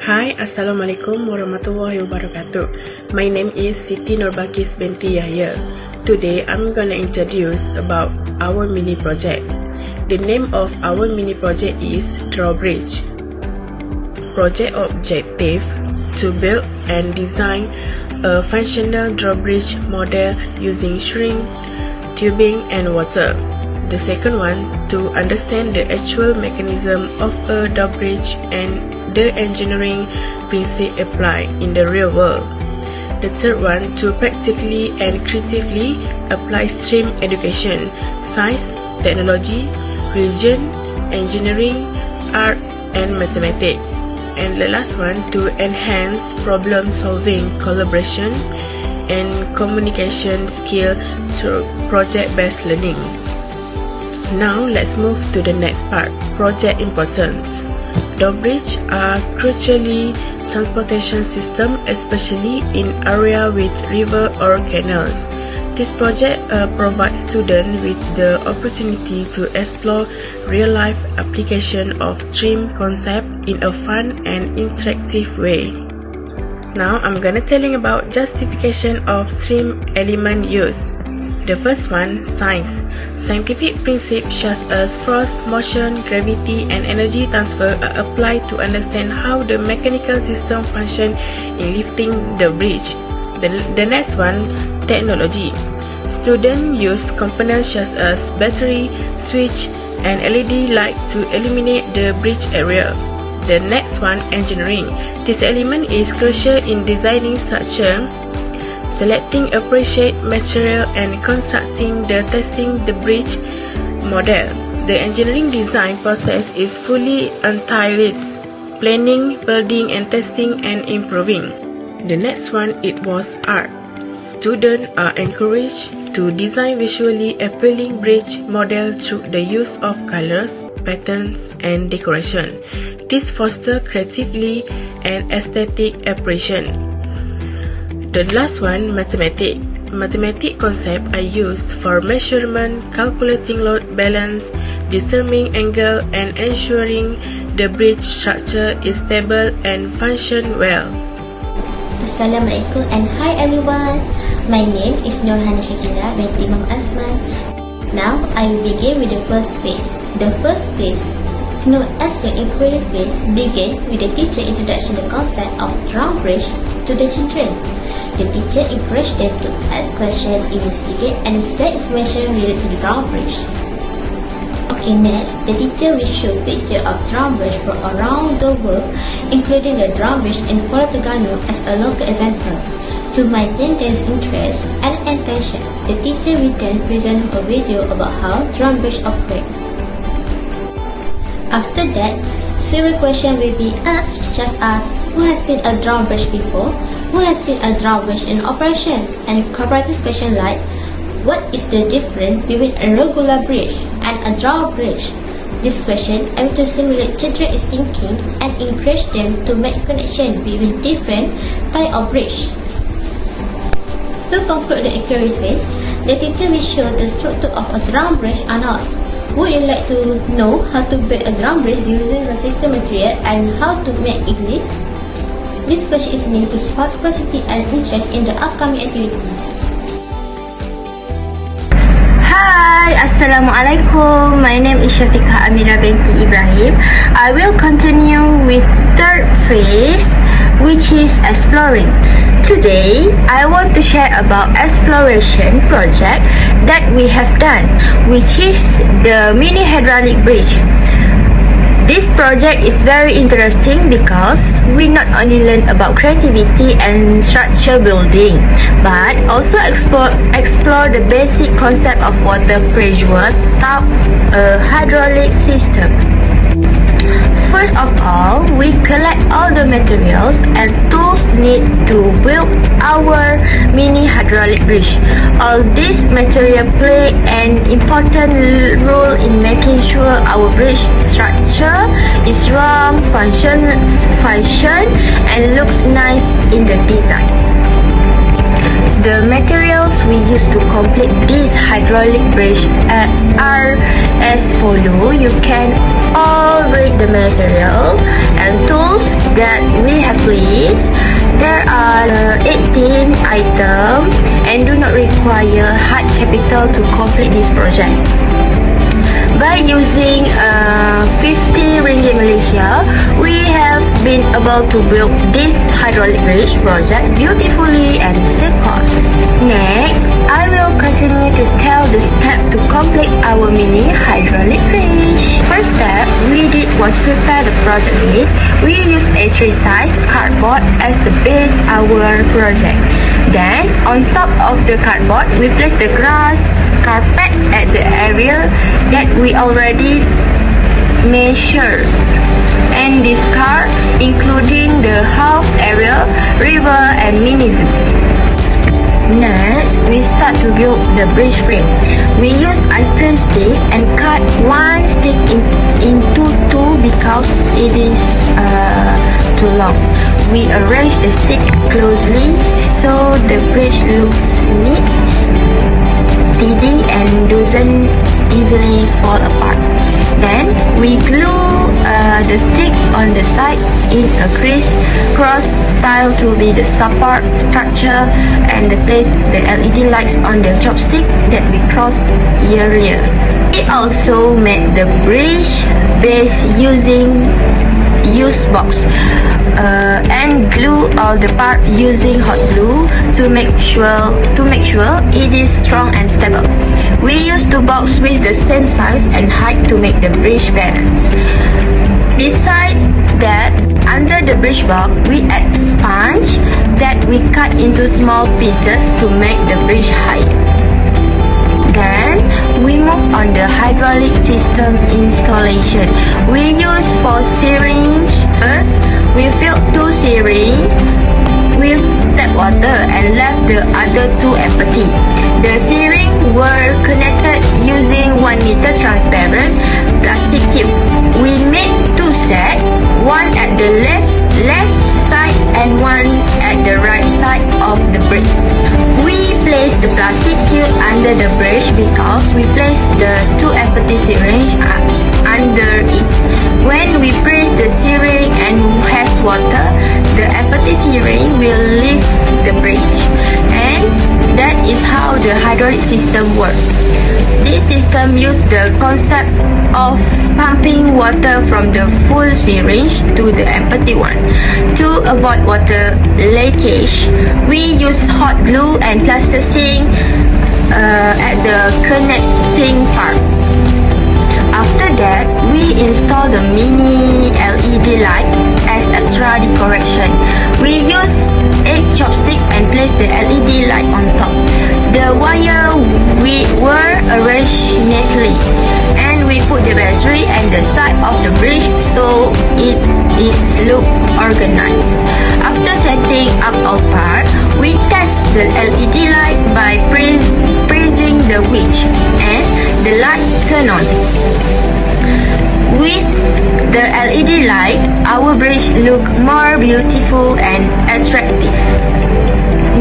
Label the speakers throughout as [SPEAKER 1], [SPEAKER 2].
[SPEAKER 1] Hi, Assalamualaikum warahmatullahi wabarakatuh. My name is Siti Nurbakis binti Yahya. Today, I'm gonna introduce about our mini project. The name of our mini project is Drawbridge. Project objective to build and design a functional drawbridge model using string, tubing, and water. The second one, to understand the actual mechanism of a drawbridge and the engineering principle applied in the real world. The third one, to practically and creatively apply STEM education, science, technology, religion, engineering, art, and mathematics. And the last one, to enhance problem solving, collaboration, and communication skill through project-based learning. Now let's move to the next part, project importance. Drawbridge are crucially transportation system, especially in area with river or canals. This project provides students with the opportunity to explore real-life application of STEM concept in a fun and interactive way. Now I'm gonna telling about justification of STEM element use. The first one, science. Scientific principles such as force, motion, gravity, and energy transfer are applied to understand how the mechanical system function in lifting the bridge. The next one, technology. Students use components such as battery, switch, and LED light to illuminate the bridge area. The next one, engineering. This element is crucial in designing structure, selecting appropriate material, and constructing the testing the bridge model. The engineering design process is fully entails planning, building, and testing and improving. The next one, it was art. Students are encouraged to design visually appealing bridge model through the use of colors, patterns, and decoration. This fosters creatively and aesthetic appreciation. The last one, mathematics. Mathematics concepts are used for measurement, calculating load balance, determining angle, and ensuring the bridge structure is stable and function well.
[SPEAKER 2] Assalamualaikum and hi everyone. My name is Nurhana Shakila binti Imam Asman. Now I will begin with the first phase. The first phase, known as the inquiry phase, begin with the teacher introduction the concept of drawbridge to the children. The teacher encouraged them to ask questions, investigate, and share information related to the drawbridge. Okay, next, the teacher will show pictures of drawbridge from around the world, including the drawbridge in Pulau Terengganu as a local example. To maintain their interest and attention, the teacher will then present a video about how drawbridge operate. After that, several questions will be asked, such as who has seen a drawbridge before, who has seen a drawbridge in operation, and cooperative questions like what is the difference between a regular bridge and a drawbridge. This question aim to stimulate children's thinking and encourage them to make connection between different types of bridge. To conclude the inquiry phase, the teacher will show the structure of a drawbridge and ask, would you like to know how to build a drawbridge using recycled material and how to make it lift? This question is meant to spark curiosity and interest in the upcoming activity.
[SPEAKER 3] Hi, Assalamualaikum. My name is Syafiqah Amira binti Ibrahim. I will continue with third phase, which is exploring. Today, I want to share about exploration project that we have done, which is the mini hydraulic bridge. This project is very interesting because we not only learn about creativity and structure building, but also explore the basic concept of water pressure through a hydraulic system. First of all, we collect all the materials and tools needed to build our mini hydraulic bridge. All these materials play an important role in making sure our bridge structure is strong, function and looks nice in the design. The materials we use to complete this hydraulic bridge are as follows. You can all incorporate the material and tools that we have list. There are 18 items and do not require hard capital to complete this project. By using 50 ringgit Malaysia, we have been able to build this hydraulic bridge project beautifully and save costs. Next, I will continue to tell the step to complete our mini hydraulic bridge. First step we did was prepare the project base. We used A3 size cardboard as the base our project. Then, on top of the cardboard, we place the grass carpet at the area that we already measured and discard, including the house area, river and mini zoo. Next, we start to build the bridge frame. We use ice cream stick and cut one stick into two because it is too long. We arrange the stick closely so the bridge looks neat, tidy and doesn't easily fall apart. Then we glue the stick on the side in a criss-cross style to be the support structure, and place the LED lights on the chopstick that we crossed earlier. We also made the bridge base using used box and glue all the part using hot glue to make sure it is strong and stable. We used two boxes with the same size and height to make the bridge balance. Besides that, under the bridge box, we add sponge that we cut into small pieces to make the bridge higher. Then, we move on the hydraulic system installation. We use 4 syringes. First, we filled 2 syringes with tap water and left the other 2 empty. The syringes were connected using 1 meter transparent plastic tube. We made 2 sets, one at the left side and one at the right side of the bridge. We placed the plastic tube under the bridge because we placed the 2 empty syringes under it. When we press the syringe and has water, the empty syringe will leave the bridge, and that is how the hydraulic system works. This system uses the concept of pumping water from the full syringe to the empty one. To avoid water leakage, we use hot glue and plasticine at the connecting part. After that, we install the mini LED light as extra decoration. We use 8 chopsticks and place the LED light on top. The wire were arranged neatly, and we put the battery and the side of the bridge so it is look organized. After setting up all parts, we test the LED light by pressing the switch, and the light turn on. With the LED light, our bridge look more beautiful and attractive.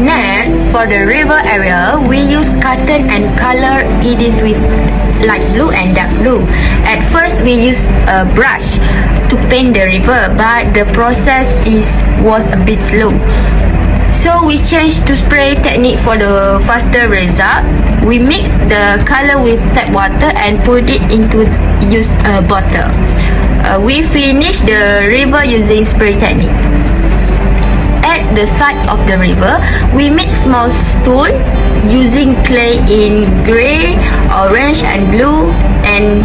[SPEAKER 3] Next, for the river area, we use cotton and color it is with light blue and dark blue. At first, we used a brush to paint the river, but the process was a bit slow. So we changed to spray technique for the faster result. We mix the color with tap water and put it into use a bottle. We finish the river using spray technique. At the side of the river, we make small stone using clay in grey, orange and blue, and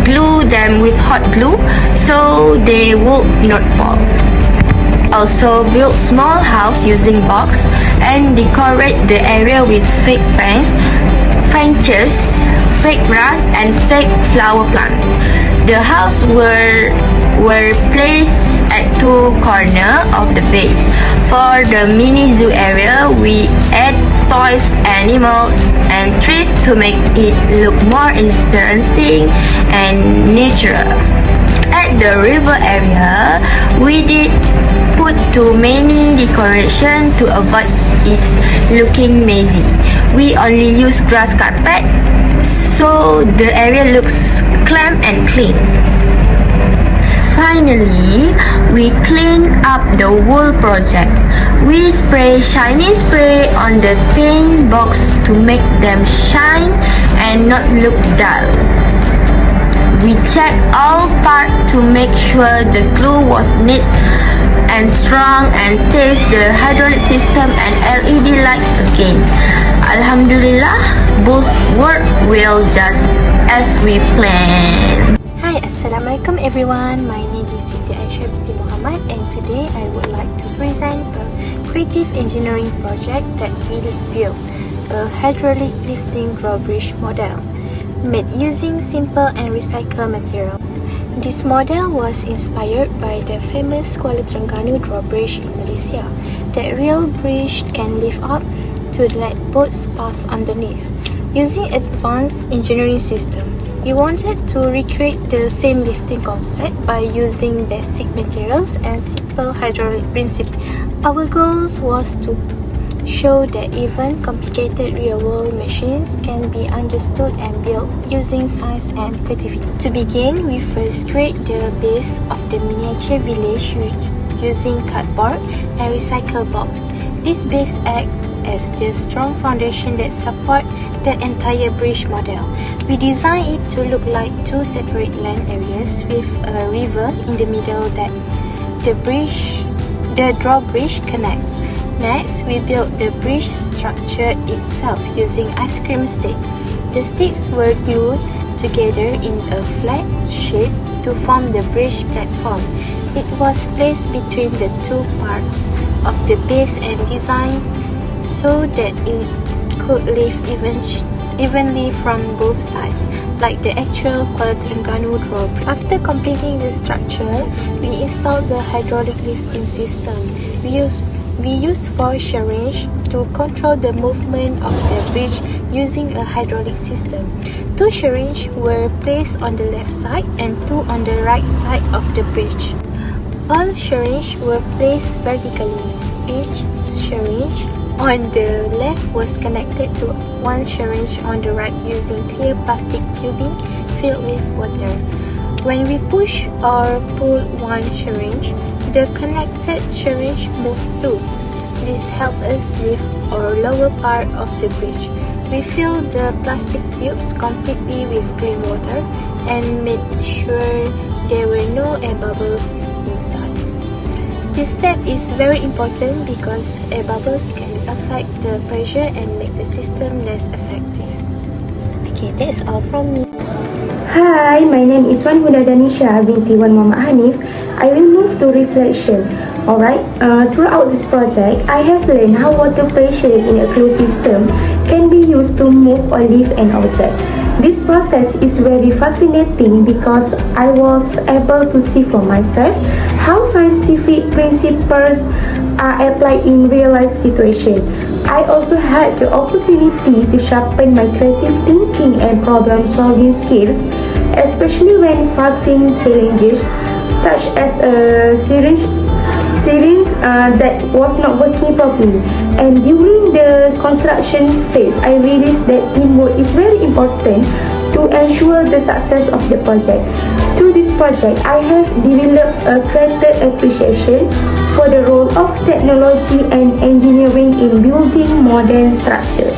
[SPEAKER 3] glue them with hot glue so they would not fall. Also build small house using box and decorate the area with fake fences, fake grass and fake flower plants. The house were placed at 2 corners of the base. For the mini zoo area, we add toys, animals and trees to make it look more interesting and natural. At the river area, we did put too many decoration to avoid it looking messy. We only use grass carpet, so the area looks calm and clean. Finally, we clean up the whole project. We spray shiny spray on the paint box to make them shine and not look dull. We check all parts to make sure the glue was neat and strong and test the hydraulic system and LED lights again. Alhamdulillah, both work well just as we planned.
[SPEAKER 4] Hi, Assalamualaikum everyone. My name is HSE3073 and today I would like to present a creative engineering project that we built, a hydraulic lifting drawbridge model made using simple and recycled material. This model was inspired by the famous Kuala Terengganu drawbridge in Malaysia. That real bridge can lift up to let boats pass underneath. Using advanced engineering system, we wanted to recreate the same lifting concept by using basic materials and simple hydraulic principles. Our goal was to show that even complicated real-world machines can be understood and built using science and creativity. To begin, we first create the base of the miniature village using cardboard and recycled box. This base acts as the strong foundation that support the entire bridge model. We designed it to look like two separate land areas with a river in the middle that the drawbridge connects. Next, we built the bridge structure itself using ice cream stick. The sticks were glued together in a flat shape to form the bridge platform. It was placed between the two parts of the base and designed so that it could lift evenly from both sides, like the actual Kuala Terengganu drawbridge. After completing the structure, we installed the hydraulic lifting system. We used 4 syringes to control the movement of the bridge using a hydraulic system. 2 syringes were placed on the left side and 2 on the right side of the bridge. All syringes were placed vertically. Each syringe on the left was connected to 1 syringe on the right using clear plastic tubing filled with water. When we push or pull 1 syringe, the connected syringe moved through. This helped us lift or lower part of the bridge. We filled the plastic tubes completely with clean water and made sure there were no air bubbles inside. This step is very important because air bubbles can affect the pressure and make the system less effective. Okay, that's all from me.
[SPEAKER 5] Hi, my name is Wan Huda Danisha binti Wan Muhammad Hanif. I will move to reflection. Alright, throughout this project, I have learned how water pressure in a closed system can be used to move or lift an object. This process is very fascinating because I was able to see for myself how scientific principles are applied in real-life situations. I also had the opportunity to sharpen my creative thinking and problem-solving skills, especially when facing challenges such as a syringe that was not working properly. And during the construction phase, I realized that teamwork is very important to ensure the success of the project. Through this project, I have developed a greater appreciation for the role of technology and engineering in building modern structures.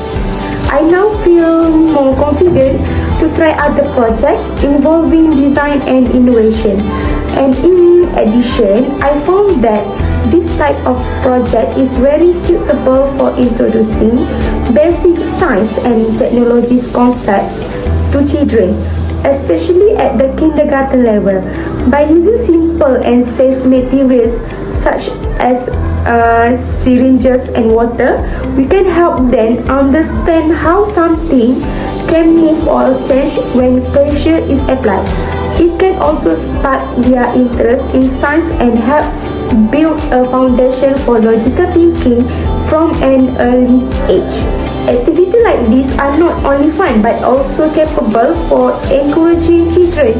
[SPEAKER 5] I now feel more confident to try other projects involving design and innovation. And in addition, I found that this type of project is very suitable for introducing basic science and technology concepts to children, especially at the kindergarten level. By using simple and safe materials such as syringes and water, we can help them understand how something can move or change when pressure is applied. It can also spark their interest in science and help build a foundation for logical thinking from an early age. Activities like this are not only fun but also capable for encouraging children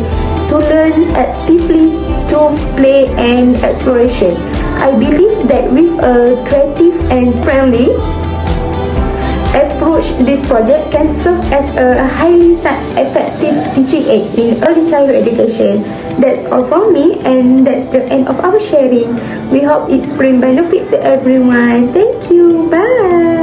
[SPEAKER 5] to learn actively through play and exploration. I believe that with a creative and friendly approach approach this project can serve as a highly effective teaching aid in early childhood education. That's all from me, and that's the end of our sharing. We hope it's bring benefit to everyone. Thank you. Bye.